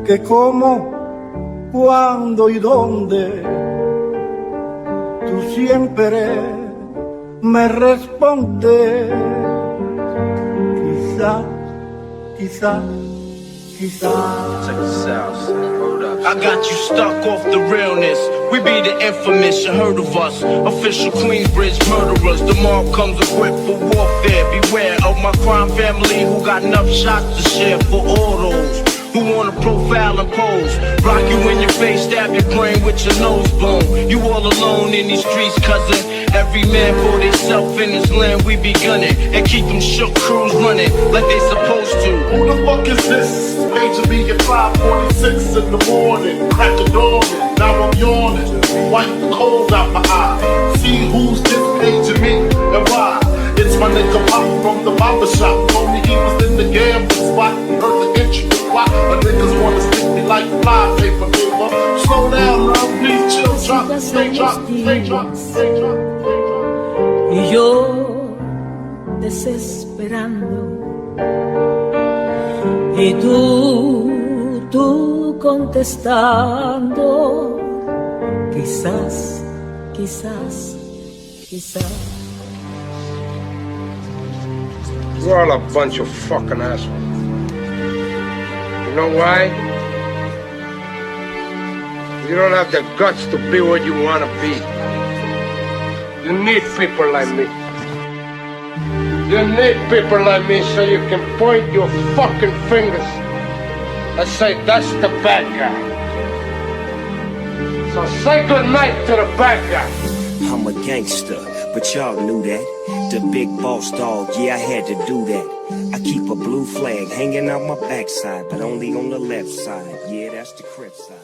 que cómo, cuándo y dónde. Tú siempre me respondes. Quizá. Check this out, son. Hold up. I got you stuck off the realness. We be the infamous, you heard of us. Official Queensbridge murderers. The mob comes equipped for warfare. Beware of my crime family who got enough shots to share for all those who wanna profile and pose. Rock you in your face, stab your brain with your nose bone. You all alone in these streets, cousin. Every man for themself in his land, we be gunning. And keep them shook crews running like they supposed to. Who the fuck is this? Page me at 5:46 in the morning. Crack the door, now I'm yawning. Wipe the cold out my eye. See who's this paging me and why. It's my nigga Pop from the barber shop. Told me he was in the gambling spot. Heard the entry was why. But niggas wanna stick me like fly paper. Slow down, love, please chill, drop, stay drop, stay drop, stay drop. Y yo desesperando, y tú contestando, quizás. You're all a bunch of fucking assholes. You know why? You don't have the guts to be what you want to be. You need people like me. You need people like me so you can point your fucking fingers and say, that's the bad guy. So say goodnight to the bad guy. I'm a gangster, but y'all knew that. The big boss dog, yeah, I had to do that. I keep a blue flag hanging out my backside, but only on the left side. Yeah, that's the crib side.